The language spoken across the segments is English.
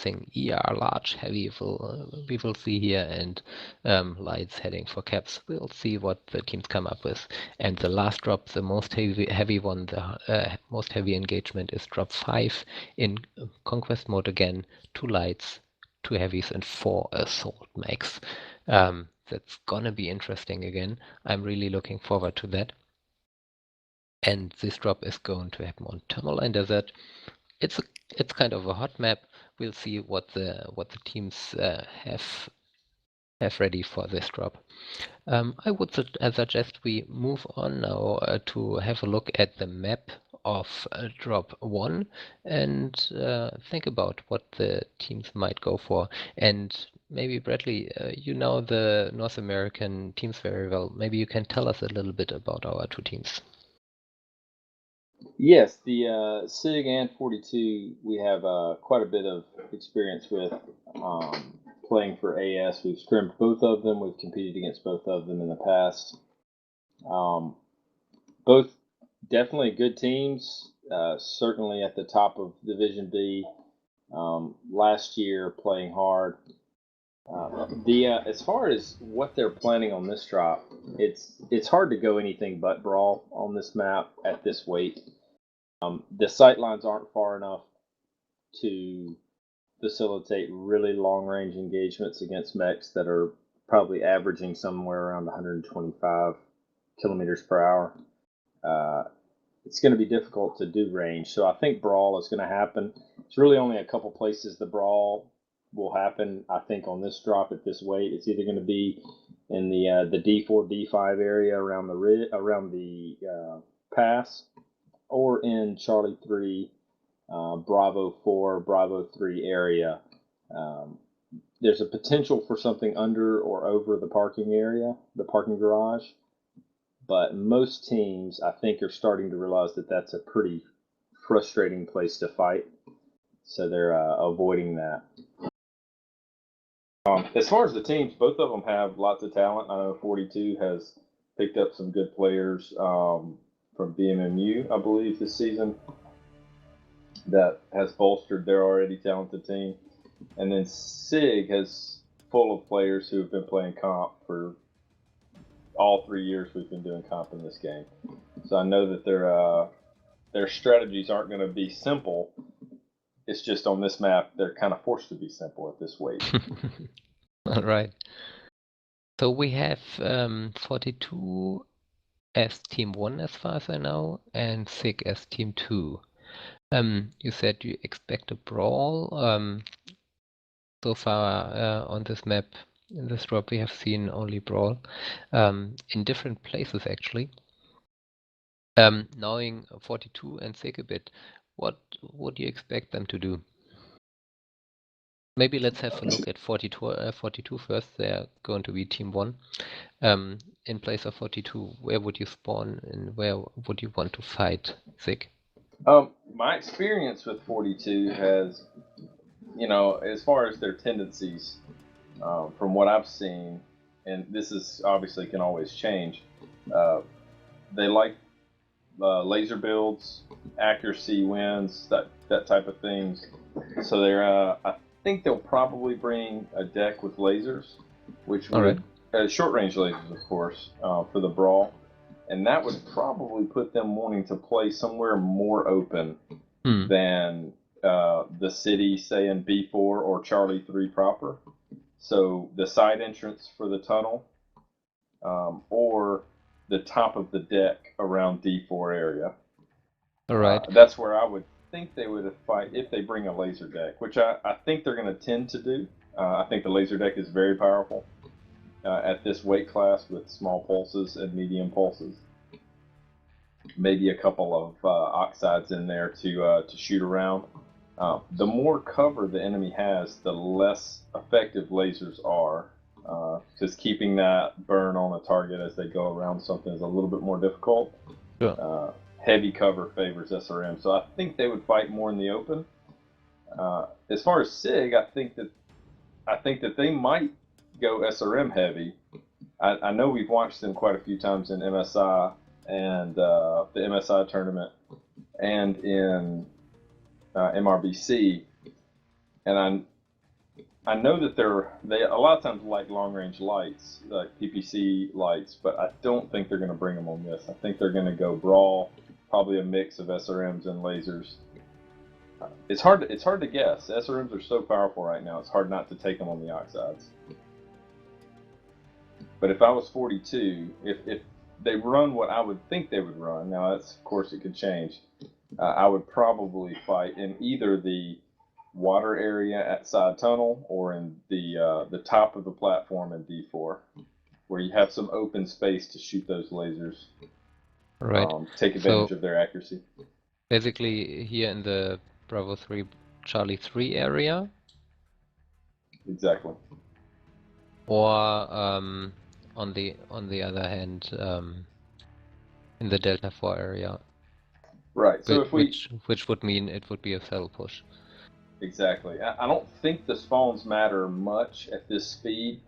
guessing ER large heavy we will see here, and lights heading for caps. We'll see what the teams come up with. And the last drop, the most heavy one, the most heavy engagement is drop 5 in conquest mode again. 2 lights, 2 heavies, and 4 assault mechs. That's gonna be interesting again. I'm really looking forward to that. And this drop is going to happen on Tourmaline Desert. It's kind of a hot map. We'll see what the teams have ready for this drop. I would suggest we move on now to have a look at the map of drop 1 and think about what the teams might go for. And maybe Bradley, you know the North American teams very well. Maybe you can tell us a little bit about our 2 teams. Yes, the SIG and 42 we have quite a bit of experience with playing for AS. We've scrimmed both of them. We've competed against both of them in the past. Both definitely good teams, certainly at the top of Division B. Last year playing hard. As far as what they're planning on this drop, it's hard to go anything but brawl on this map at this weight. The sight lines aren't far enough to facilitate really long range engagements against mechs that are probably averaging somewhere around 125 kilometers per hour. It's going to be difficult to do range, so I think brawl is going to happen. It's really only a couple places the brawl will happen, I think, on this drop at this weight. It's either going to be in the D4, D5 area around the pass, or in Charlie 3, Bravo 4, Bravo 3 area. There's a potential for something under or over the parking area, the parking garage, but most teams, I think, are starting to realize that that's a pretty frustrating place to fight, so they're avoiding that. As far as the teams, both of them have lots of talent. I know 42 has picked up some good players from BMMU, I believe, this season that has bolstered their already talented team. And then SIG has full of players who have been playing comp for all 3 years we've been doing comp in this game. So I know that their strategies aren't going to be simple. It's just on this map, they're kind of forced to be simple at this weight. All right. So we have 42 as Team 1 as far as I know, and SIG as Team 2. You said you expect a brawl. So far on this map, in this drop, we have seen only brawl in different places actually. Knowing 42 and SIG a bit, what would you expect them to do? Maybe let's have a look at 42 first. They're going to be Team 1. In place of 42, where would you spawn and where would you want to fight SIG? My experience with 42 has, as far as their tendencies, from what I've seen, and this is obviously can always change, they like laser builds, accuracy wins, that type of things. So I think they'll probably bring a deck with lasers, which would short range lasers, of course, for the brawl, and that would probably put them wanting to play somewhere more open than the city, say in B4 or Charlie 3 proper. So the side entrance for the tunnel, or the top of the deck around D4 area. All right. That's where I would think they would fight if they bring a laser deck, which I think they're going to tend to do. I think the laser deck is very powerful at this weight class with small pulses and medium pulses. Maybe a couple of oxides in there to shoot around. The more cover the enemy has, the less effective lasers are. Because keeping that burn on a target as they go around something is a little bit more difficult. Sure. Heavy cover favors SRM, so I think they would fight more in the open. As far as SIG, I think that they might go SRM heavy. I know we've watched them quite a few times in MSI and the MSI tournament and in MRBC, and I know that they a lot of times like long range lights, like PPC lights, but I don't think they're going to bring them on this. I think they're going to go brawl, probably a mix of SRMs and lasers. It's hard to guess. SRMs are so powerful right now. It's hard not to take them on the oxides. But if I was 42, if they run what I would think they would run, now that's of course it could change. I would probably fight in either the water area at side tunnel or in the top of the platform in D4, where you have some open space to shoot those lasers. Right. Take advantage of their accuracy. Basically, here in the Bravo 3, Charlie 3 area. Exactly. Or on the other hand, in the Delta 4 area. Right. So which would mean it would be a saddle push. Exactly. I don't think the spawns matter much at this speed.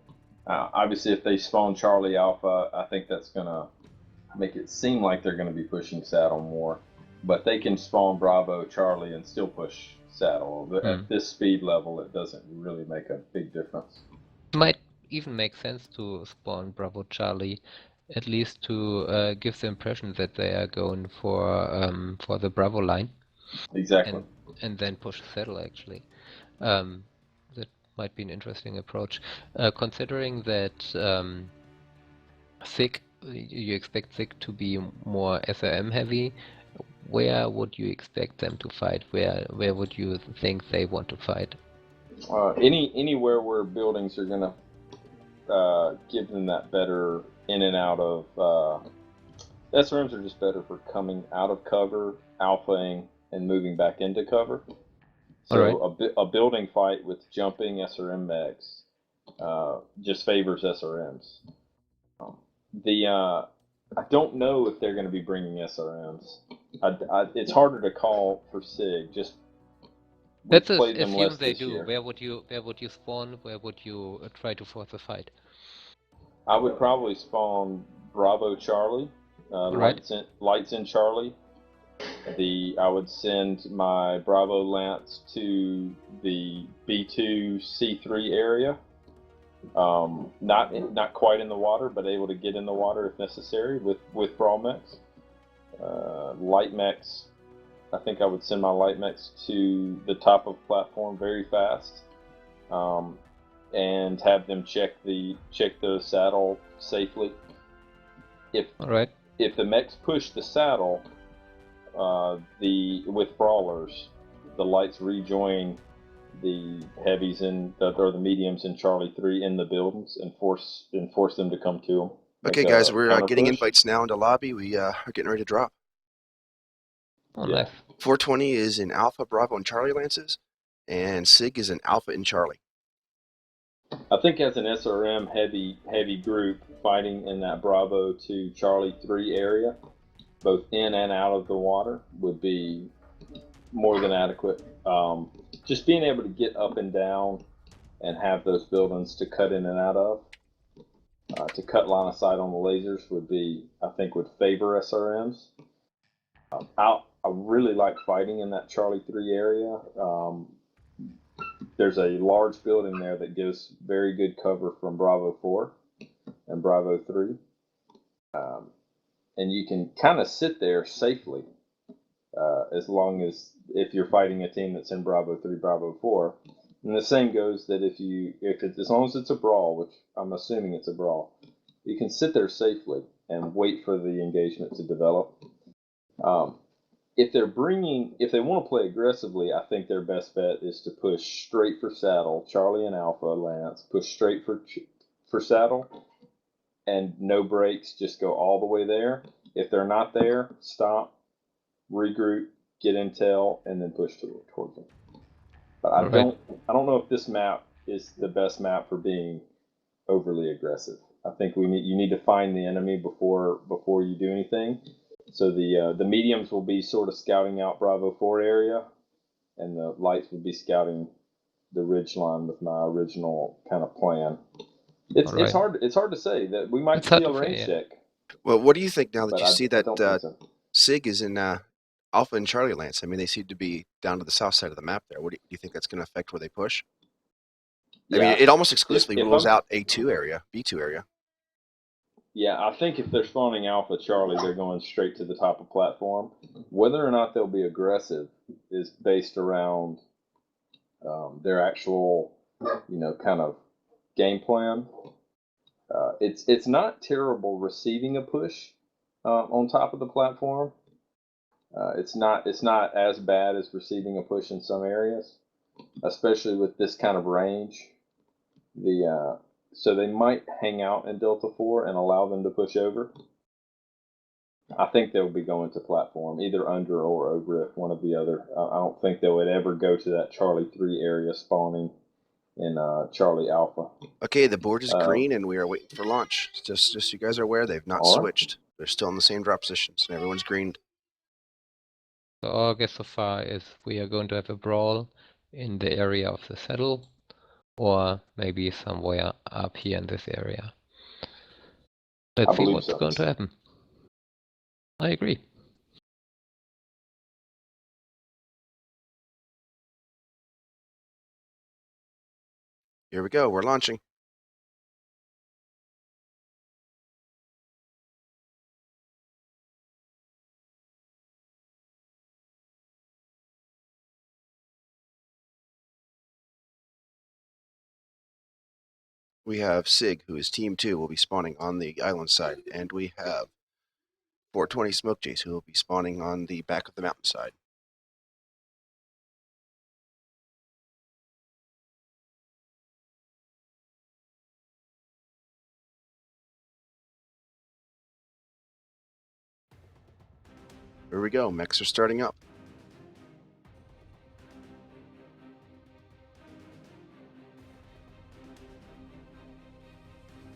Obviously, if they spawn Charlie Alpha, I think that's going to make it seem like they're going to be pushing saddle more. But they can spawn Bravo Charlie and still push saddle. At this speed level, it doesn't really make a big difference. Might even make sense to spawn Bravo Charlie, at least to give the impression that they are going for the Bravo line. Exactly. And then push saddle, actually. That might be an interesting approach. Considering that SIG, you expect SIG to be more SRM heavy, where would you expect them to fight? Where would you think they want to fight? Anywhere where buildings are going to give them that better in and out of. SRMs are just better for coming out of cover, alphaing, and moving back into cover. So a building fight with jumping SRM mechs just favors SRMs. I don't know if they're going to be bringing SRMs. It's harder to call for SIG. Just let's assume they do. Year. Where would you spawn? Where would you try to force a fight? I would probably spawn Bravo Charlie, lights in Charlie. I would send my Bravo Lance to the B2 C3 area. Not quite in the water, but able to get in the water if necessary with brawl mechs. Light mechs. I think I would send my light mechs to the top of platform very fast, and have them check the saddle safely. If the mechs push the saddle, with brawlers, the lights rejoin the heavies or the mediums in Charlie 3 in the buildings and force them to come to them. Okay, guys, we're getting invites now into lobby. We are getting ready to drop. Nice. 420 is in Alpha, Bravo, and Charlie Lances, and SIG is in Alpha and Charlie. I think as an SRM heavy group fighting in that Bravo to Charlie 3 area, both in and out of the water, would be more than adequate. Just being able to get up and down and have those buildings to cut in and out of, to cut line of sight on the lasers would favor SRMs. I really like fighting in that Charlie 3 area. There's a large building there that gives very good cover from Bravo 4 and Bravo 3. And you can kind of sit there safely, as long as if you're fighting a team that's in Bravo 3, Bravo 4. And the same goes that as long as it's a brawl, which I'm assuming it's a brawl, you can sit there safely and wait for the engagement to develop. If they want to play aggressively, I think their best bet is to push straight for saddle. Charlie and Alpha Lance push straight for saddle, and no breaks. Just go all the way there. If they're not there, stop, regroup, get intel, and then push towards them. But I don't know if this map is the best map for being overly aggressive. I think you need to find the enemy before you do anything. So the mediums will be sort of scouting out Bravo 4 area, and the lights will be scouting the ridge line with my original kind of plan. It's hard to say that we might see a range check. Well, what do you think now that you see that SIG is in Alpha and Charlie Lance? I mean, they seem to be down to the south side of the map there. What do you think that's going to affect where they push? I mean, Yeah, it almost exclusively if rules I'm, out A2 area, B2 area. yeah, I think if they're spawning Alpha Charlie, they're going straight to the top of platform. Whether or not they'll be aggressive is based around their actual, kind of game plan. It's not terrible receiving a push on top of the platform. It's not as bad as receiving a push in some areas, especially with this kind of range. So they might hang out in Delta 4 and allow them to push over. I think they'll be going to platform, either under or over it, one or the other. I don't think they would ever go to that Charlie 3 area spawning in Charlie Alpha. Okay, the board is green, and we are waiting for launch. Just so you guys are aware, they've not switched. They're still in the same drop positions, and everyone's greened. So our guess so far is we are going to have a brawl in the area of the saddle, or maybe somewhere up here in this area. Let's see what's going to happen. I agree. Here we go. We're launching. We have SIG, who is Team 2, will be spawning on the island side, and we have 420 Smoke Jays, who will be spawning on the back of the mountainside. Here we go. Mechs are starting up.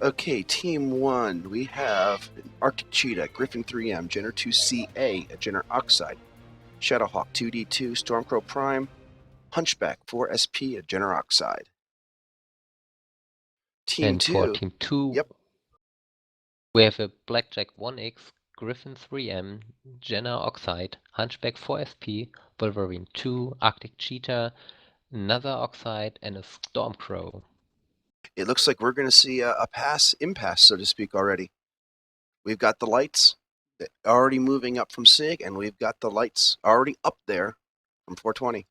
Okay, Team 1, we have an Arctic Cheetah, Griffin 3M, Jenner 2CA, a Jenner Oxide, Shadowhawk 2D2, Stormcrow Prime, Hunchback 4SP, a Jenner Oxide. Team 2. For Team 2, yep. We have a Blackjack 1X, Griffin 3M, Jenner Oxide, Hunchback 4SP, Wolverine 2, Arctic Cheetah, another Oxide, and a Stormcrow. It looks like we're going to see a impasse, so to speak, already. We've got the lights already moving up from SIG, and we've got the lights already up there from 420.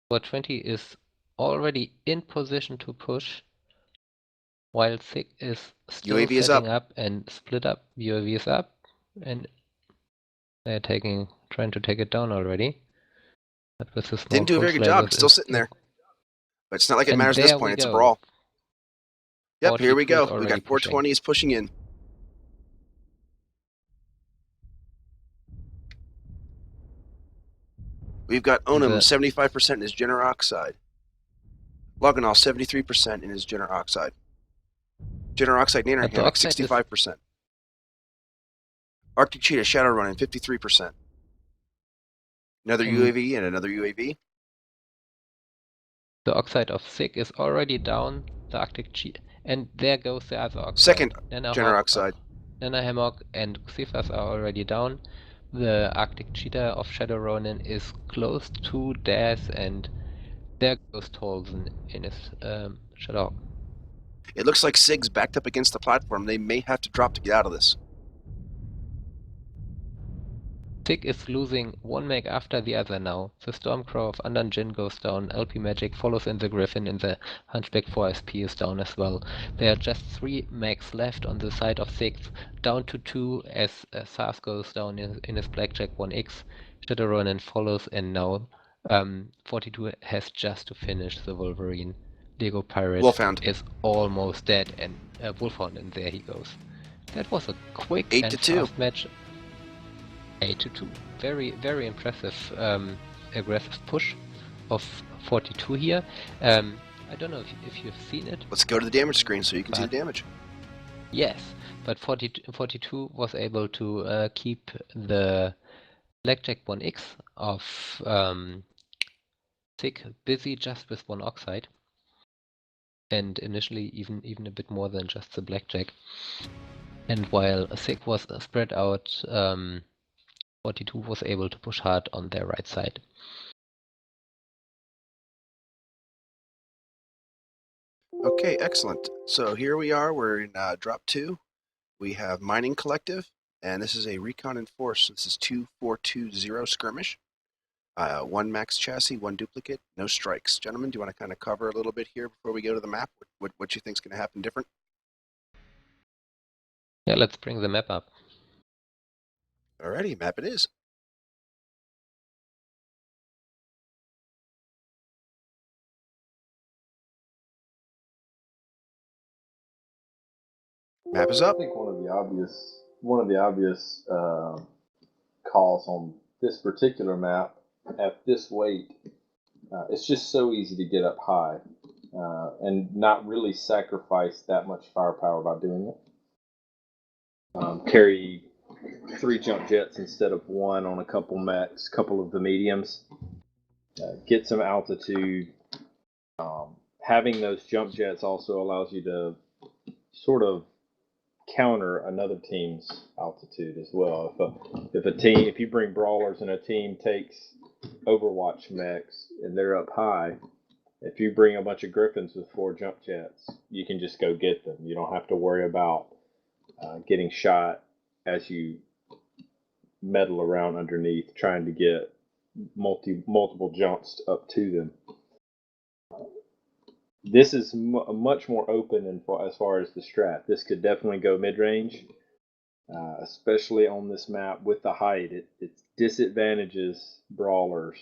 420 is already in position to push, while SIG is still UAV setting up and split up. UAV is up, and they're trying to take it down already. But with the small didn't do a very good job. It's still sitting there. But it's not like it matters at this point. It's a brawl. Yep, here we go. We got 420 is pushing in. We've got Onum 75% in his Jenner Oxide. Loganol 73% in his Jenner Oxide. Jenner Oxide Nanner Hammock 65%. Arctic Cheetah Shadow Running 53%. Another UAV and another UAV. The Oxide of SIG is already down. The Arctic Cheetah, and there goes the other Oxide. Second Jenner Oxide. Nana Hammock and Xifas are already down. The Arctic Cheetah of Shadow Ronin is close to death, and there goes Tolson in his Shadowhawk. It looks like SIG's backed up against the platform. They may have to drop to get out of this. SIG is losing one mech after the other now. The Stormcrow of Andan Jin goes down, LP Magic follows in the Griffin, and the Hunchback 4SP is down as well. There are just 3 mechs left on the side of SIG, down to 2 as Sars goes down in his Blackjack 1X. Shadow Ronin follows, and now 42 has just to finish the Wolverine. Lego Pirate is almost dead, and Wolfhound, and there he goes. That was a quick and fast match. 8-2. Very, very impressive aggressive push of 42 here. I don't know if you've seen it. Let's go to the damage screen so you can see the damage. Yes, but 42 was able to keep the Blackjack 1X of SIG busy just with 1 Oxide. And initially even a bit more than just the Blackjack. And while SIG was spread out, 42 was able to push hard on their right side. Okay, excellent. So here we are. We're in drop 2. We have Mining Collective, and this is a Recon Enforce. This is 2420 skirmish. 1 max chassis, 1 duplicate, no strikes. Gentlemen, do you want to kind of cover a little bit here before we go to the map? What you think is going to happen different? Yeah, let's bring the map up. Alrighty, map it is. Map is I up. think one of the obvious calls on this particular map at this weight, it's just so easy to get up high and not really sacrifice that much firepower by doing it. Carry 3 jump jets instead of 1 on a couple mechs, couple of the mediums. Get some altitude. Having those jump jets also allows you to sort of counter another team's altitude as well. If you bring brawlers and a team takes Overwatch mechs and they're up high, if you bring a bunch of Griffins with 4 jump jets, you can just go get them. You don't have to worry about getting shot as you meddle around underneath trying to get multiple jumps up to them. This is much more open as far as the strat. This could definitely go mid-range, especially on this map with the height. It disadvantages brawlers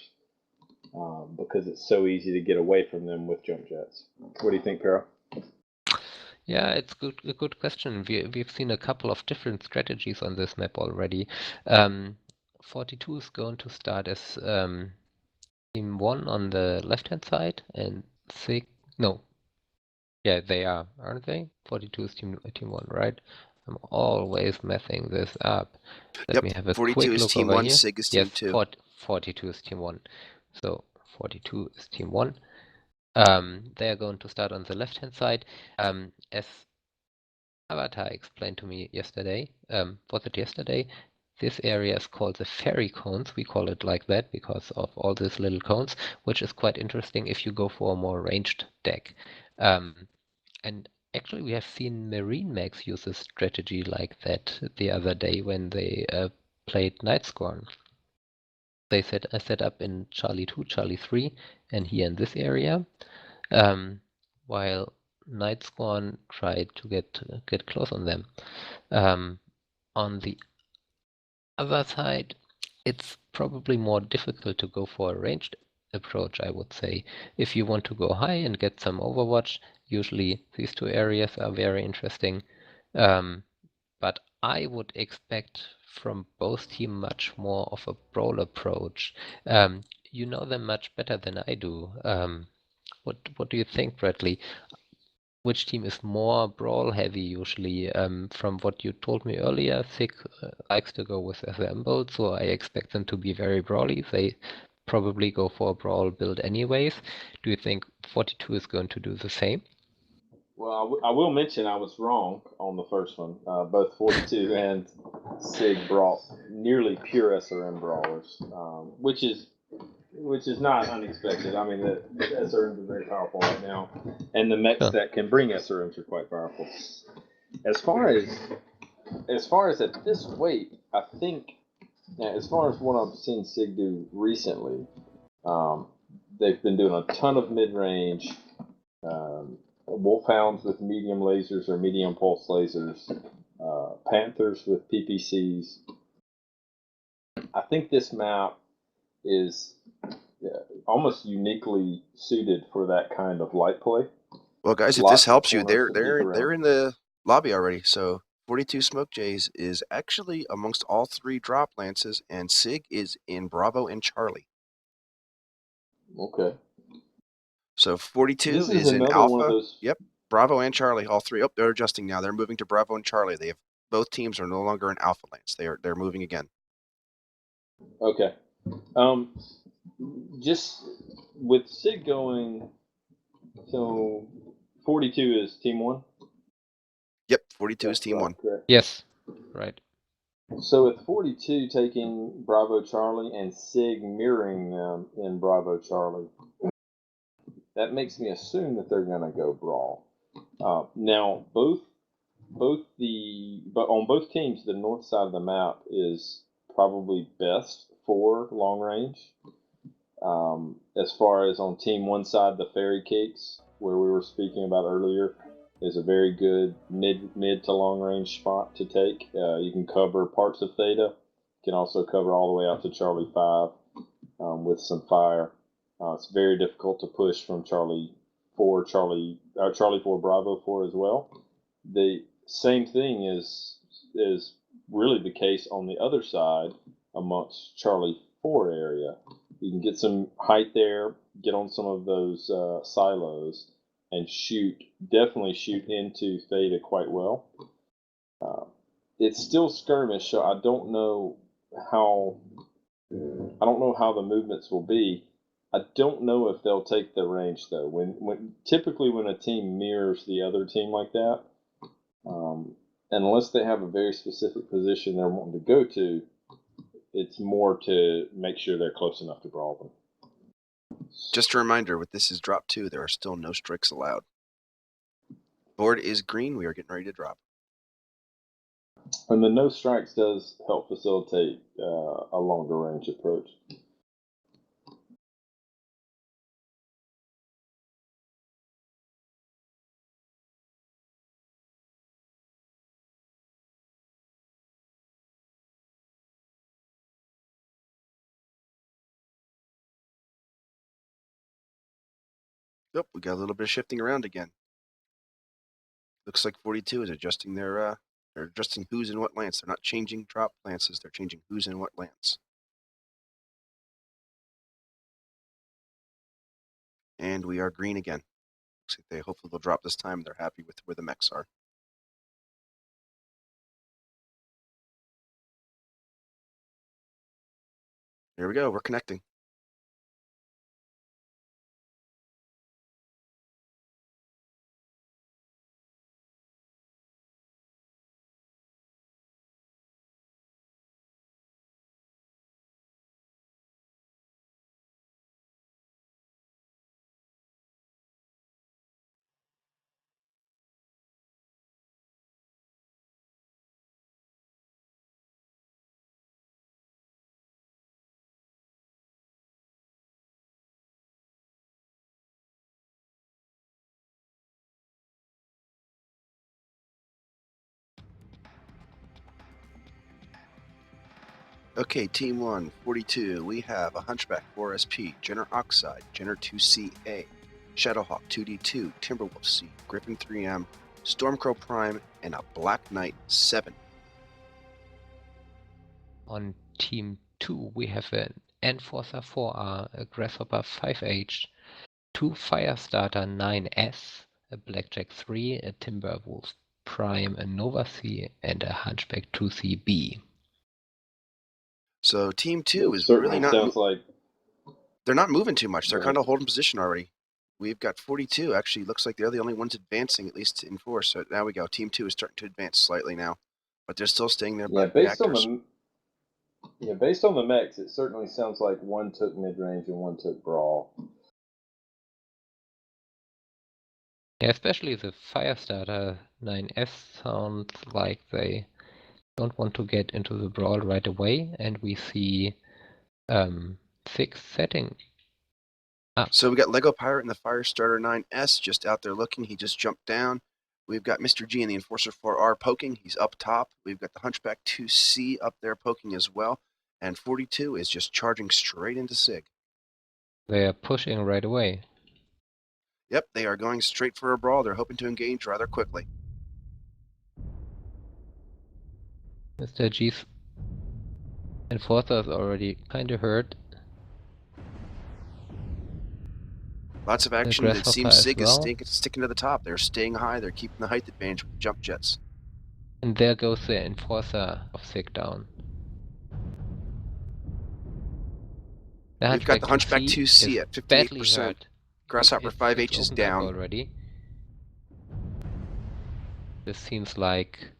because it's so easy to get away from them with jump jets. What do you think, Pero? Yeah, it's a good question. We've seen a couple of different strategies on this map already. 42 is going to start as team 1 on the left-hand side, and SIG. No. Yeah, they are, aren't they? 42 is team 1, right? I'm always messing this up. Let me have a 42 quick is look team over 1, here. SIG is Yes, team 2. 42 is team 1. So 42 is team 1. They are going to start on the left-hand side. As Avatar explained to me yesterday, was it yesterday? This area is called the fairy cones. We call it like that because of all these little cones, which is quite interesting if you go for a more ranged deck. And actually, we have seen Marine Max use a strategy like that the other day when they played Night Scorn. They set up in Charlie 2, Charlie 3, and here in this area, while Night Scorn tried to get close on them. On the other side, it's probably more difficult to go for a ranged approach, I would say. If you want to go high and get some Overwatch, usually these 2 areas are very interesting. But I would expect from both teams much more of a brawl approach. You know them much better than I do. What do you think, Bradley? Which team is more brawl heavy usually? From what you told me earlier, SIG likes to go with assembled, so I expect them to be very brawly. They probably go for a brawl build anyways. Do you think 42 is going to do the same? Well, I will mention I was wrong on the first one. Both 42 and SIG brought nearly pure SRM brawlers, which is not unexpected. I mean, the SRMs are very powerful right now, and the mechs that can bring SRMs are quite powerful. As far as at this weight, I think, as far as what I've seen SIG do recently, they've been doing a ton of mid-range. Wolfhounds with medium lasers or medium pulse lasers, Panthers with PPCs. I think this map is almost uniquely suited for that kind of light play. Well, guys, if this helps you, they're in the lobby already. So 42 Smoke Jays is actually amongst all 3 drop lances, and SIG is in Bravo and Charlie. Okay. So 42 is in Alpha. Yep, Bravo and Charlie, all 3. Oh, they're adjusting now. They're moving to Bravo and Charlie. They have both teams are no longer in Alpha lance. They're moving again. Okay. Just with SIG going, so 42 is team 1. Yep, 42 is team 1. Correct. Yes, right. So with 42 taking Bravo Charlie and SIG mirroring them in Bravo Charlie, that makes me assume that they're going to go brawl. Now, on both teams, the north side of the map is probably best for long range. As far as on team one side, the Fairy Cakes, where we were speaking about earlier, is a very good mid to long range spot to take. You can cover parts of Theta. You can also cover all the way out to Charlie 5 with some fire. It's very difficult to push from Charlie 4 Bravo 4 as well. The same thing is really the case on the other side amongst Charlie 4 area. You can get some height there, get on some of those silos, and definitely shoot into Theta quite well. It's still skirmish, so I don't know how the movements will be. I don't know if they'll take the range though. Typically when a team mirrors the other team like that, unless they have a very specific position they're wanting to go to, it's more to make sure they're close enough to brawl them. Just a reminder, with this is drop 2, there are still no strikes allowed. Board is green. We are getting ready to drop. And the no strikes does help facilitate a longer range approach. Yep, we got a little bit of shifting around again. Looks like 42 is adjusting they're adjusting who's in what lance. They're not changing drop lances, they're changing who's in what lance. And we are green again. Looks like hopefully they'll drop this time. They're happy with where the mechs are. Here we go, we're connecting. Okay, Team 1, 42, we have a Hunchback 4SP, Jenner Oxide, Jenner 2CA, Shadowhawk 2D2, Timberwolf C, Griffin 3M, Stormcrow Prime, and a Black Knight 7. On Team 2, we have an Enforcer 4R, a Grasshopper 5H, 2 Firestarter 9S, a Blackjack 3, a Timberwolf Prime, a Nova C, and a Hunchback 2CB. So Team 2 is Certainly really not... sounds like they're not moving too much. They're kind of holding position already. We've got 42. Actually, looks like they're the only ones advancing, at least in 4. So now we go. Team 2 is starting to advance slightly now. But they're still staying there by reactors. Based on the mechs, it certainly sounds like one took mid-range and one took brawl. Yeah, especially the Firestarter 9S sounds like they don't want to get into the brawl right away, and we see SIG setting up. So we got Lego Pirate and the Firestarter 9S just out there looking. He just jumped down. We've got Mr. G and the Enforcer 4R poking. He's up top. We've got the Hunchback 2C up there poking as well. And 42 is just charging straight into SIG. They are pushing right away. Yep, they are going straight for a brawl. They're hoping to engage rather quickly. Mr. G's Enforcer is already kind of hurt. Lots of action. It seems SIG is sticking to the top. They're staying high. They're keeping the height advantage with jump jets. And there goes the Enforcer of SIG down. We've got the Hunchback 2C at 58%. Grasshopper 5H is down already. This seems like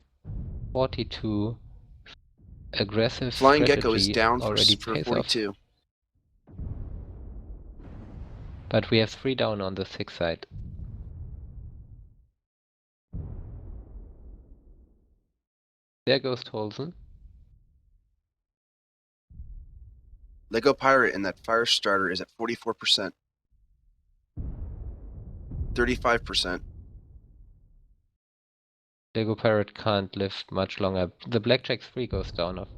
42 aggressive. Flying Gecko is down for 42. But we have 3 down on the 6 side. There goes Tolson. Lego Pirate and that fire starter is at 44%. 35%. Lego Pirate can't live much longer. The Blackjack 3 goes down of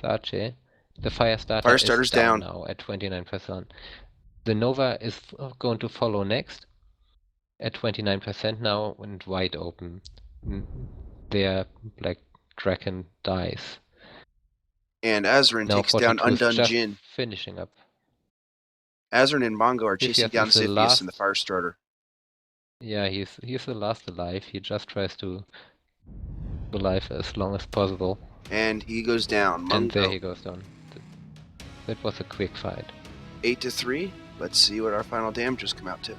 Sache. The fire starter is down now at 29%. The Nova is going to follow next at 29% now and wide open. Their Black Dragon dies. And Azarin takes down Undone Jin. Finishing up. Azarin and Mongo are chasing down Ziphius in the fire starter. Yeah, he's the last alive. He just tries to alive as long as possible. And he goes down. Mungo. And there he goes down. That was a quick fight. 8-3. Let's see what our final damages come out to.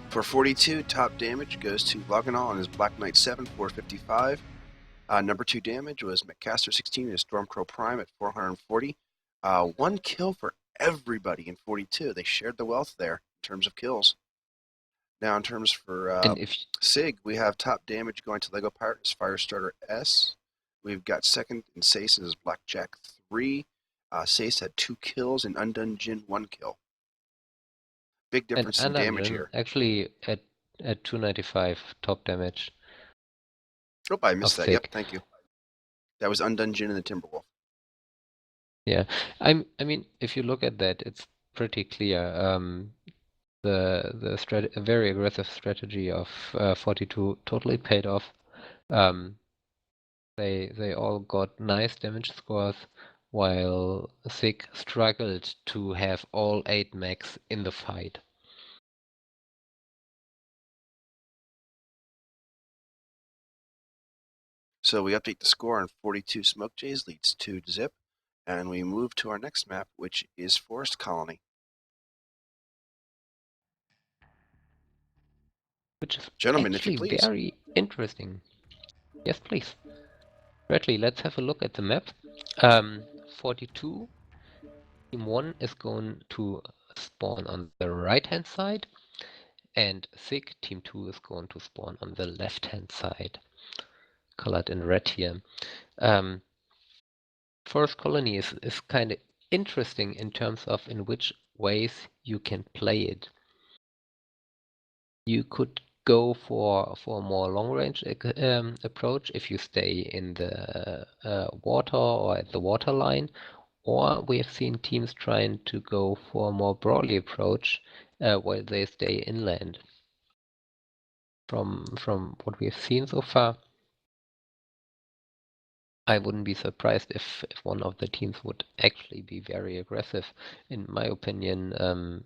For 42, top damage goes to Loganall and his Black Knight 7, 455. Number 2 damage was McCaster 16 and his Stormcrow Prime at 440. 1 kill for everybody in 42. They shared the wealth there in terms of kills. Now, in terms for SIG, we have top damage going to Lego Pirate, his Firestarter S. We've got second in Sace and his Blackjack 3. Sace had 2 kills and Undone Jin 1 kill. Big difference in damage here. Actually, at 295 top damage. Oh, I missed that. Yep, thank you. That was Undone Jin and the Timberwolf. Yeah, I mean, if you look at that, it's pretty clear. The very aggressive strategy of 42 totally paid off. They all got nice damage scores, while SIG struggled to have all 8 mechs in the fight. So we update the score on 42 Smoke Jays leads 2-0, and we move to our next map, which is Forest Colony. Which is Gentlemen, actually if you please. Very interesting. Yes, please. Bradley, let's have a look at the map. 42, Team 1 is going to spawn on the right-hand side, and SIG, Team 2 is going to spawn on the left-hand side, colored in red here. Forest Colony is kind of interesting in terms of in which ways you can play it. You could go for a more long-range approach if you stay in the water or at the waterline, or we have seen teams trying to go for a more broadly approach where they stay inland. From what we have seen so far, I wouldn't be surprised if one of the teams would actually be very aggressive. In my opinion,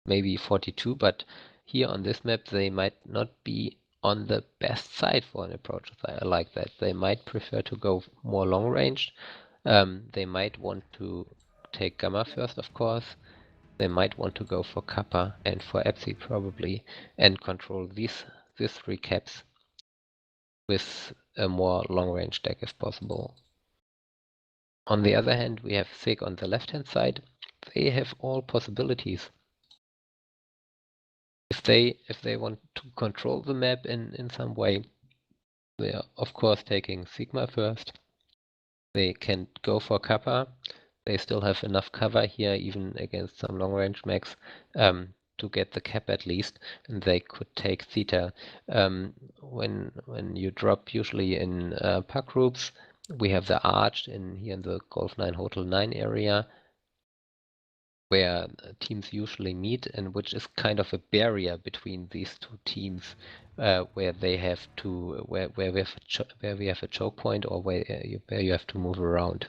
maybe 42, but here on this map they might not be on the best side for an approach like that. They might prefer to go more long range. They might want to take Gamma first, of course. They might want to go for Kappa and for Epsi probably, and control these 3 caps with a more long range deck if possible. On the other hand, we have SIG on the left hand side. They have all possibilities. If they want to control the map in some way, they are of course taking Sigma first. They can go for Kappa. They still have enough cover here, even against some long-range mechs, to get the cap at least, and they could take Theta. When you drop usually in pack groups, we have the Arch here in the Golf 9 Hotel 9 area, where teams usually meet, and which is kind of a barrier between these 2 teams, where they have to where we have a choke point, or where you have to move around.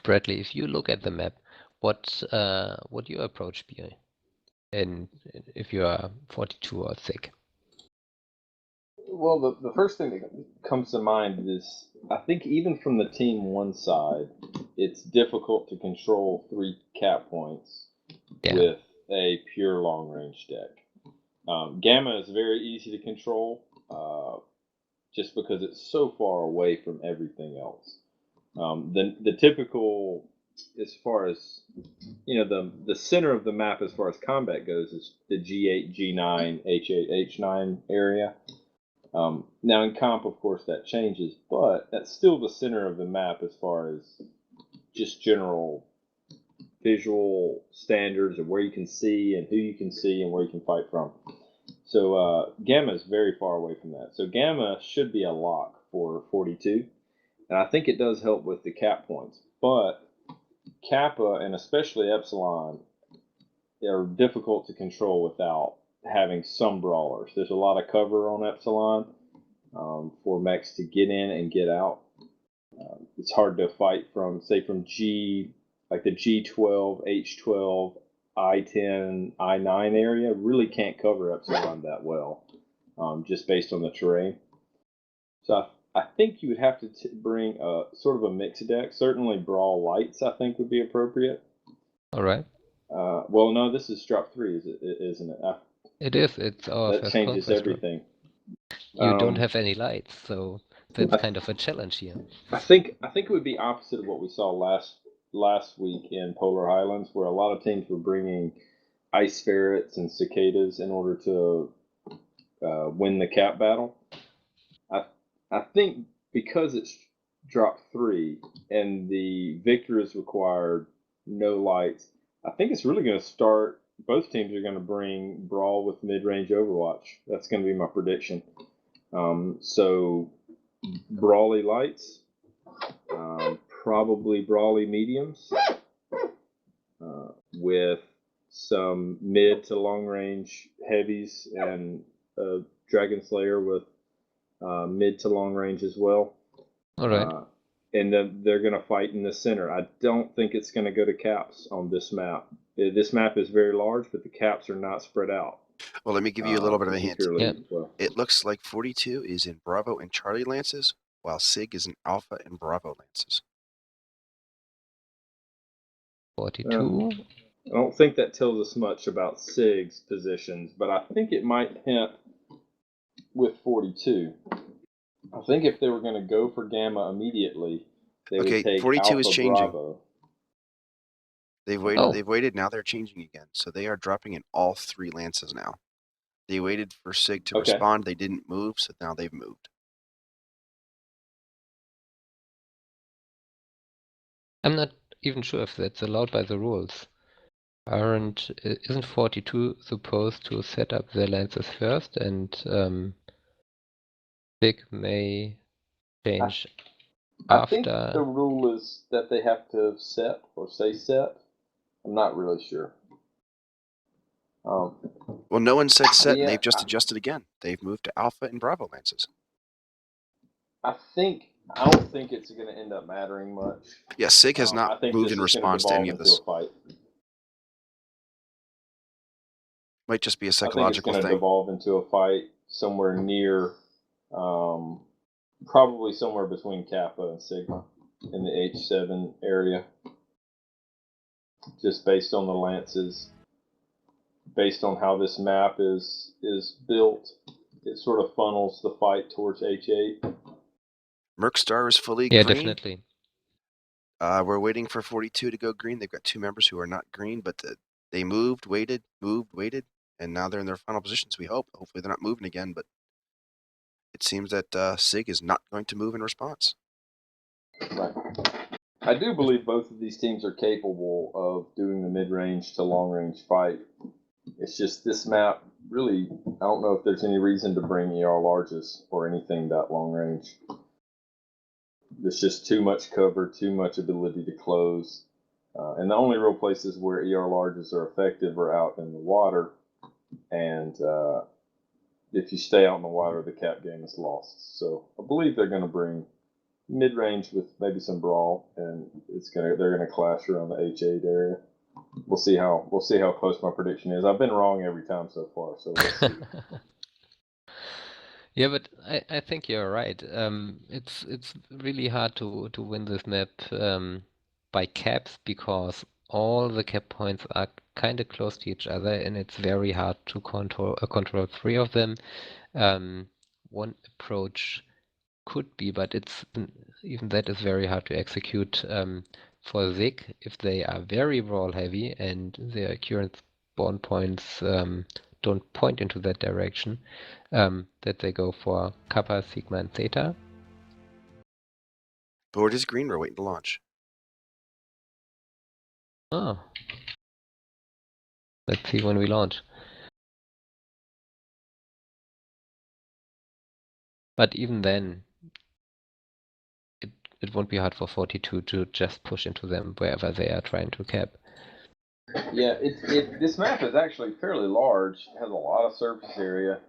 Bradley, if you look at the map, what would your approach be? And if you are 42 or SIG? Well, the first thing that comes to mind is, I think even from the Team 1 side, it's difficult to control 3 cap points with a pure long-range deck. Gamma is very easy to control. just because it's so far away from everything else. The typical, as far as the center of the map as far as combat goes is the G8, G9, H8, H9 area. Now in comp, of course, that changes, but that's still the center of the map as far as just general visual standards of where you can see and who you can see and where you can fight from. So Gamma is very far away from that. So Gamma should be a lock for 42. And I think it does help with the cap points. But Kappa and especially Epsilon are difficult to control without having some brawlers. There's a lot of cover on Epsilon for mechs to get in and get out. It's hard to fight from, say, from G, like the G12, H12, I10, I9 area. Really can't cover Epsilon that well, just based on the terrain. So I think you would have to bring sort of a mixed deck. Certainly Brawl Lights, I think, would be appropriate. All right. Well, no, this is drop 3, isn't it? It is. It's our that first changes conquest everything. You don't have any lights, so that's kind of a challenge here. I think it would be opposite of what we saw last week in Polar Highlands, where a lot of teams were bringing ice ferrets and cicadas in order to win the cap battle. I think because it's drop 3 and the victor is required no lights, I think it's really going to start. Both teams are going to bring Brawl with mid-range Overwatch. That's going to be my prediction. So Brawly lights, probably Brawly mediums, with some mid to long range heavies and Dragon Slayer with mid to long range as well. All right. And then they're going to fight in the center. I don't think it's going to go to caps on this map. This map is very large, but the caps are not spread out. Well, let me give you a little bit of a hint. Yeah. Well, It looks like 42 is in Bravo and Charlie Lances, while SIG is in Alpha and Bravo Lances. 42. I don't think that tells us much about SIG's positions, but I think it might hint with 42. I think if they were going to go for Gamma immediately, they would take 42 Alpha is changing. Bravo. They've waited. Oh. They've waited. Now they're changing again. So they are dropping in all 3 lances now. They waited for SIG to respond. They didn't move, so now they've moved. I'm not even sure if that's allowed by the rules. Isn't 42 supposed to set up their lances first, and SIG may change I after? think the rule is that they have to set or say set. I'm not really sure. Well, no one said set, and they've just adjusted again. They've moved to Alpha and Bravo lances. I don't think it's going to end up mattering much. Yeah, SIG has not moved in response to any of this. Might just be a psychological thing. I think it's going to devolve into a fight somewhere near, probably somewhere between Kappa and Sigma in the H7 area. Just based on the lances, based on how this map is built, it sort of funnels the fight towards H8. Mercstar is fully green. Yeah, definitely. We're waiting for 42 to go green. They've got 2 members who are not green, but they moved, waited, and now they're in their final positions, we hope. Hopefully they're not moving again, but it seems that SIG is not going to move in response. Right. I do believe both of these teams are capable of doing the mid-range to long-range fight. It's just this map, really, I don't know if there's any reason to bring ER larges or anything that long-range. There's just too much cover, too much ability to close. And the only real places where ER larges are effective are out in the water. And if you stay out in the water, the cap game is lost. So I believe they're going to bring mid-range with maybe some brawl, and they're going to clash around the H8 area. We'll see how close my prediction is. I've been wrong every time so far, so let's see. Yeah, but I think you're right. It's really hard to win this map by caps, because all the cap points are kind of close to each other, and it's very hard to control 3 of them. One approach could be, but it's even that is very hard to execute for SIG if they are very brawl heavy and their current spawn points don't point into that direction, that they go for Kappa, Sigma, and Theta. Board is green. We're waiting to launch. Oh. Let's see when we launch. But even then, it won't be hard for 42 to just push into them wherever they are trying to cap. Yeah, this map is actually fairly large. It has a lot of surface area,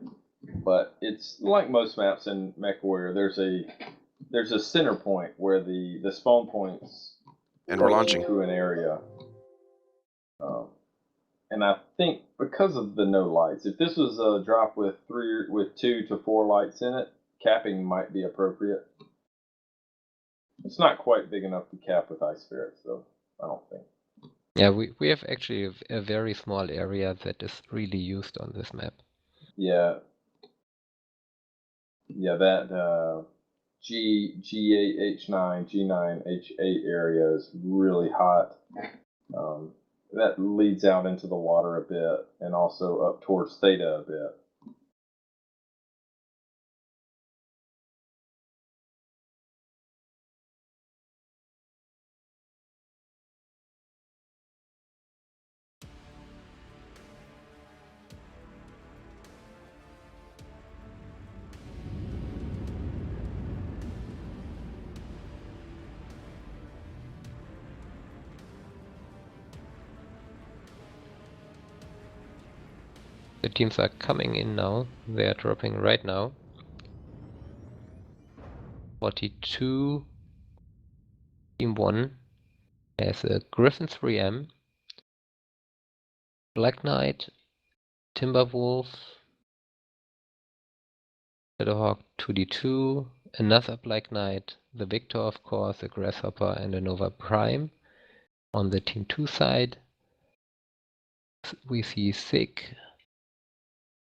but it's like most maps in MechWarrior. There's a center point where the spawn points And we're launching to an area. And I think because of the no lights, if this was a drop with 2 to 4 lights in it, capping might be appropriate. It's not quite big enough to cap with Ice Spirits, though, I don't think. Yeah, we have actually a very small area that is really used on this map. Yeah. Yeah, that G8, H9, G9, H8 area is really hot. That leads out into the water a bit and also up towards Theta a bit. The teams are coming in now. They are dropping right now. 42, Team 1 has a Griffin 3M, Black Knight, Timberwolf, Shadowhawk 2D2, another Black Knight, the Victor of course, a Grasshopper and a Nova Prime. On the Team 2 side, we see SIG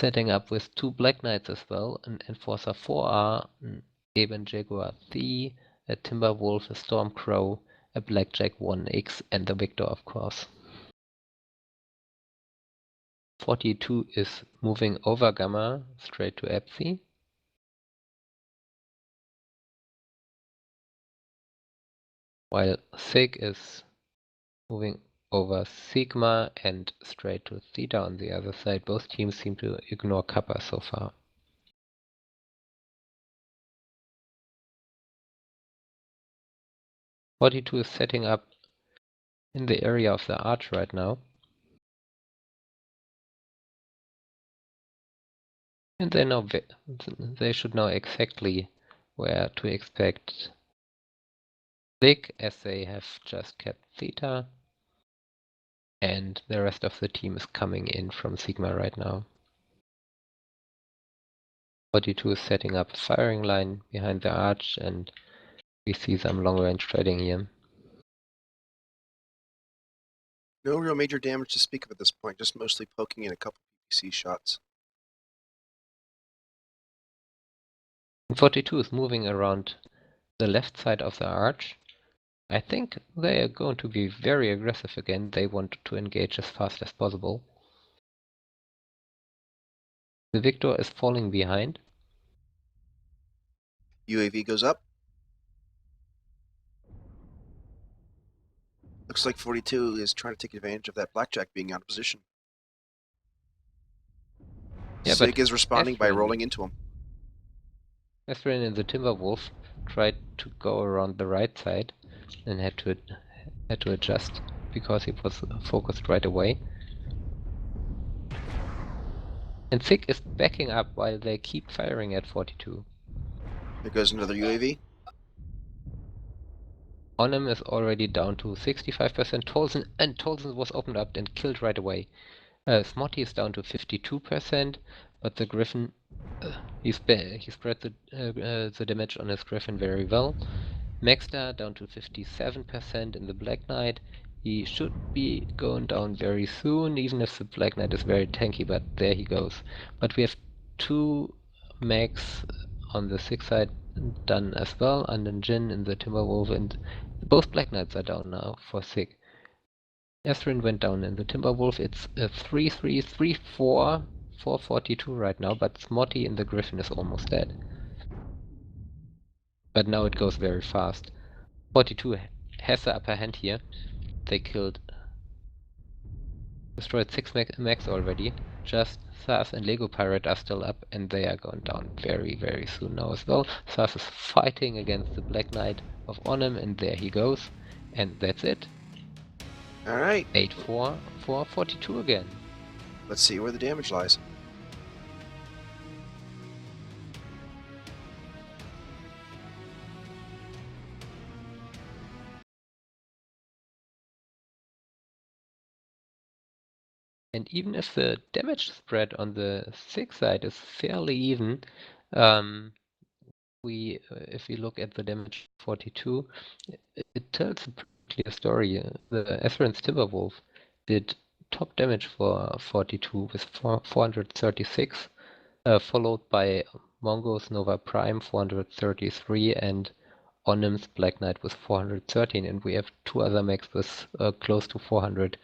setting up with 2 Black Knights as well, an Enforcer 4R, an Eben Jaguar Thea, a Timberwolf, a Stormcrow, a Blackjack 1X, and the Victor of course. 42 is moving over Gamma straight to Epsi. While SIG is moving over Sigma and straight to Theta on the other side. Both teams seem to ignore Kappa so far. .42 is setting up in the area of the arch right now. And they should know exactly where to expect SIG, as they have just kept Theta. And the rest of the team is coming in from Sigma right now. 42 is setting up a firing line behind the arch, and we see some long-range trading here. No real major damage to speak of at this point, just mostly poking in a couple PPC shots. 42 is moving around the left side of the arch. I think they are going to be very aggressive again. They want to engage as fast as possible. The Victor is falling behind. UAV goes up. Looks like 42 is trying to take advantage of that Blackjack being out of position. Yeah, SIG is responding by rolling into him. Esrin and the Timberwolf tried to go around the right side and had to adjust because he was focused right away. And SIG is backing up while they keep firing at 42. There goes another UAV. Onem is already down to 65%. Tolson was opened up and killed right away. Smotty is down to 52%, but the Griffin, he spread the damage on his Griffin very well. Maxstar down to 57% in the Black Knight. He should be going down very soon, even if the Black Knight is very tanky, but there he goes. But we have 2 max on the SIG side, done as well. Anden Jin in the Timberwolf, and both Black Knights are down now for SIG. Ezrin went down in the Timberwolf. It's a 3-3, 3-4, 442 right now, but Smotty in the Griffin is almost dead. But now it goes very fast. 42 has the upper hand here. They destroyed 6 mechs already. Just Sas and Lego Pirate are still up, and they are going down very, very soon now as well. Sas is fighting against the Black Knight of Onim, and there he goes. And that's it. All right. 8-4 for 42 again. Let's see where the damage lies. And even if the damage spread on the SIG side is fairly even, if we look at the damage 42, it tells a pretty clear story. The Ezrin's Timberwolf did top damage for 42 with 436, followed by Mongo's Nova Prime 433 and Onim's Black Knight with 413, and we have two other mechs with close to 400.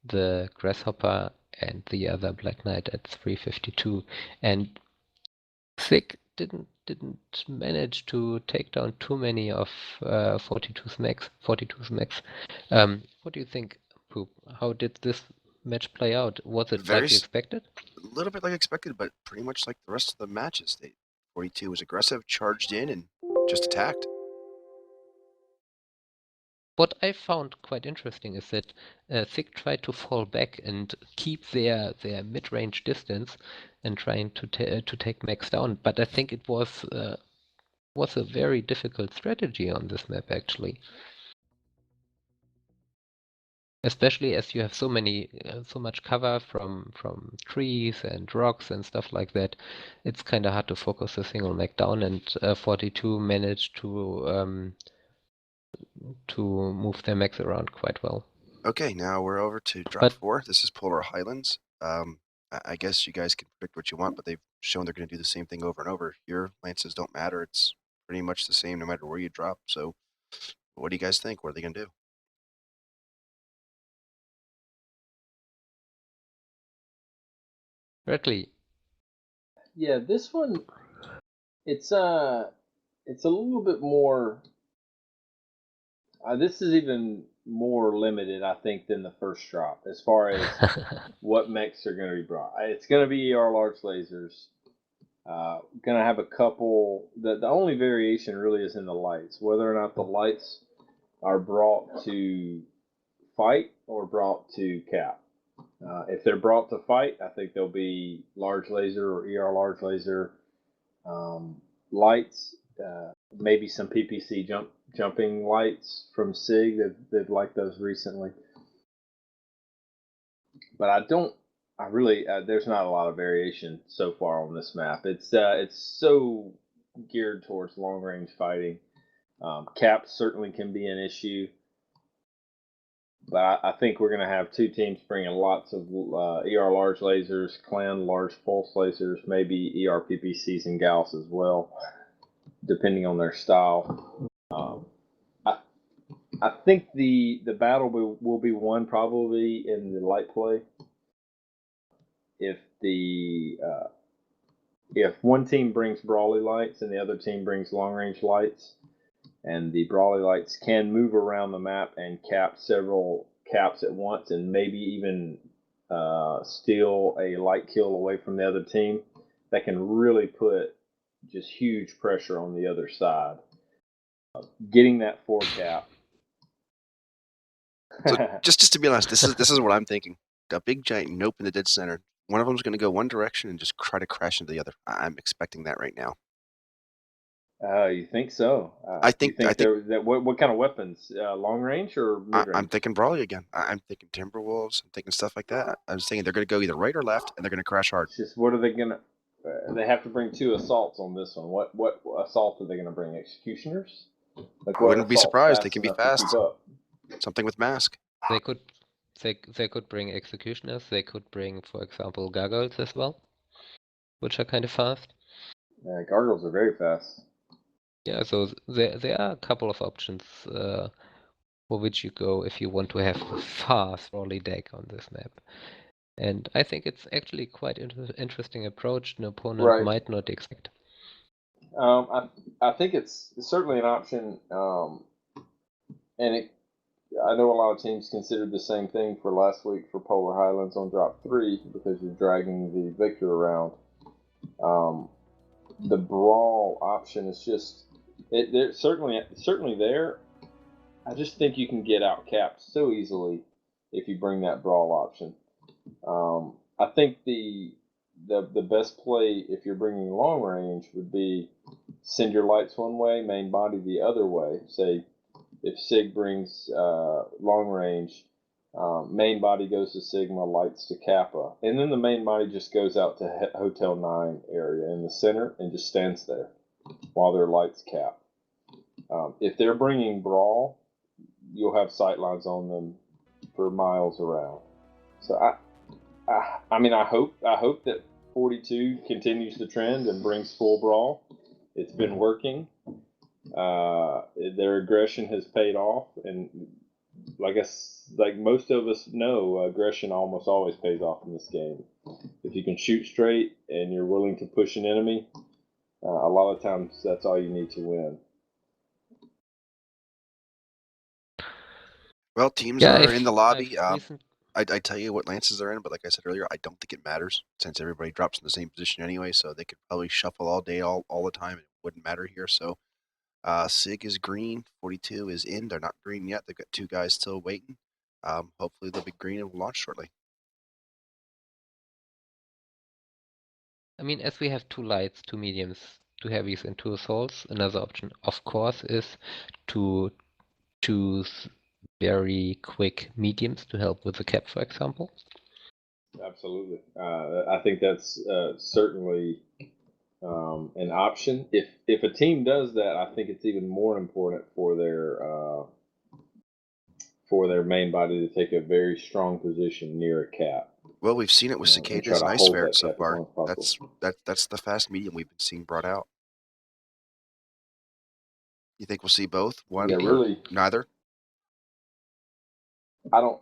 The Grasshopper and the other Black Knight at 352, and SIG didn't manage to take down too many of 42's mechs. What do you think, Poop? How did this match play out? Was it like you expected? A little bit like expected, but pretty much like the rest of the matches. 42 was aggressive, charged in, and just attacked. What I found quite interesting is that SIG tried to fall back and keep their mid-range distance and trying to take mechs down. But I think it was a very difficult strategy on this map actually. Especially as you have so much cover from trees and rocks and stuff like that, it's kind of hard to focus a single mech down. And 42 managed to move their mechs around quite well. Okay, now we're over to drop 4. This is Polar Highlands. I guess you guys can predict what you want, but they've shown they're going to do the same thing over and over. Your lances don't matter. It's pretty much the same no matter where you drop. So what do you guys think? What are they going to do? Berkeley. Yeah, this one, it's a little bit more. This is even more limited, I think, than the first drop as far as what mechs are going to be brought. It's going to be ER large lasers. Going to have a couple. The only variation really is in the lights, whether or not the lights are brought to fight or brought to cap. If they're brought to fight, I think they'll be large laser or ER large laser lights. Maybe some PPC jumping lights from SIG. They've liked those recently. But I really there's not a lot of variation so far on this map. It's so geared towards long range fighting. Caps certainly can be an issue, but I think we're going to have two teams bringing lots of ER large lasers, Clan large pulse lasers, maybe ER PPCs and Gauss as well, depending on their style. I think the battle will be won probably in the light play. If one team brings Brawly lights and the other team brings long range lights, and the Brawly lights can move around the map and cap several caps at once, and maybe even steal a light kill away from the other team, that can really put just huge pressure on the other side. Getting that 4 cap. So just to be honest, this is what I'm thinking. A big giant nope in the dead center. One of them is going to go one direction and just try to crash into the other. I'm expecting that right now. You think so? I think what kind of weapons? Long range or mid range? I'm thinking Brawly again. I'm thinking Timberwolves. I'm thinking stuff like that. I'm thinking they're going to go either right or left, and they're going to crash hard. It's just what are they going to? They have to bring 2 assaults on this one. What assault are they going to bring? Executioners? Like, I wouldn't be surprised. They can be fast. Something with mask. They could bring executioners. They could bring, for example, gargoyles as well, which are kind of fast. Yeah, gargoyles are very fast. Yeah, so there are a couple of options for which you go if you want to have a fast rolly deck on this map. And I think it's actually quite interesting approach an opponent might not expect. I think it's certainly an option, and I know a lot of teams considered the same thing for last week for Polar Highlands on drop 3 because you're dragging the victor around. The brawl option is just they're certainly there. I just think you can get out capped so easily if you bring that brawl option. I think the best play if you're bringing long range would be send your lights one way, main body the other way. Say if SIG brings long range, main body goes to Sigma, lights to Kappa, and then the main body just goes out to Hotel 9 area in the center and just stands there while their lights cap. If they're bringing brawl, you'll have sight lines on them for miles around. So I mean, I hope that 42 continues the trend and brings full brawl. It's been working. Their aggression has paid off, and like most of us know, aggression almost always pays off in this game. If you can shoot straight and you're willing to push an enemy, a lot of times that's all you need to win. Well, teams are in the lobby. I tell you what lances they're in, but like I said earlier, I don't think it matters since everybody drops in the same position anyway, so they could probably shuffle all day, all the time. It wouldn't matter here. So SIG is green, 42 is in. They're not green yet. They've got 2 guys still waiting. Hopefully they'll be green and will launch shortly. I mean, as we have 2 lights, 2 mediums, 2 heavies, and 2 assaults, another option, of course, is to choose very quick mediums to help with the cap, for example. Absolutely. I think that's certainly an option. If a team does that, I think it's even more important for their main body to take a very strong position near a cap. Well, we've seen it with cicadas and ice ferrets so far. That's the fast medium we've been seeing brought out. You think we'll see both? One? Yeah, really. Neither. I don't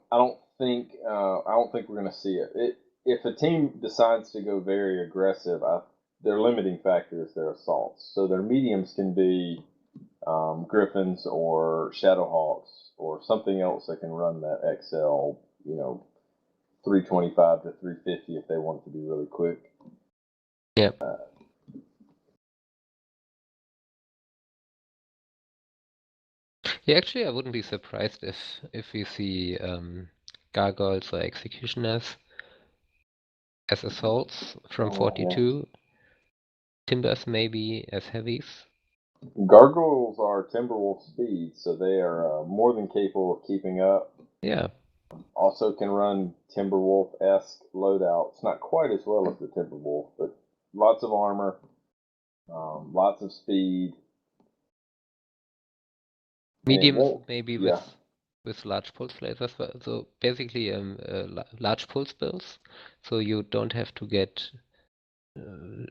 think we're going to see it. If a team decides to go very aggressive, their limiting factor is their assaults. So their mediums can be Griffins or Shadowhawks or something else that can run that XL, 325 to 350 if they want it to be really quick. Yeah. Yeah, actually, I wouldn't be surprised if we see gargoyles or executioners as assaults from 42. Yeah. Timbers maybe as heavies. Gargoyles are Timberwolf speed, so they are more than capable of keeping up. Yeah. Also can run Timberwolf-esque loadouts. Not quite as well as the Timberwolf, but lots of armor, lots of speed. Mediums maybe with large pulse lasers. So basically large pulse bills. So you don't have to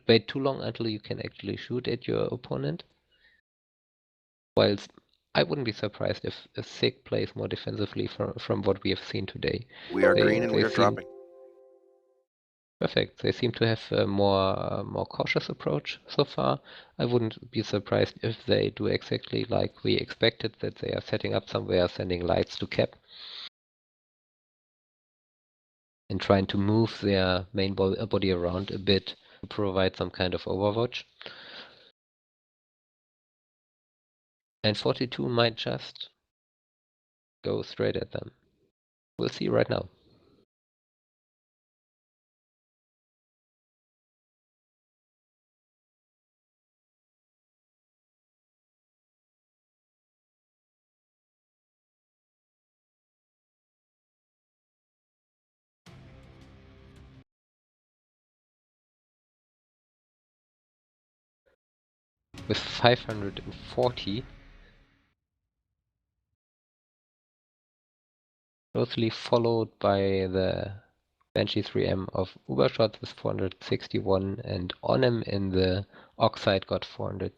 wait too long until you can actually shoot at your opponent. Whilst I wouldn't be surprised if a SIG plays more defensively from what we have seen today. We are green and we are dropping. Perfect. They seem to have a more cautious approach so far. I wouldn't be surprised if they do exactly like we expected, that they are setting up somewhere, sending lights to cap, and trying to move their main body around a bit to provide some kind of overwatch. And 42 might just go straight at them. We'll see right now. With 540, closely followed by the Banshee 3M of Ubershot with 461 and Onem in the Oxide got 400.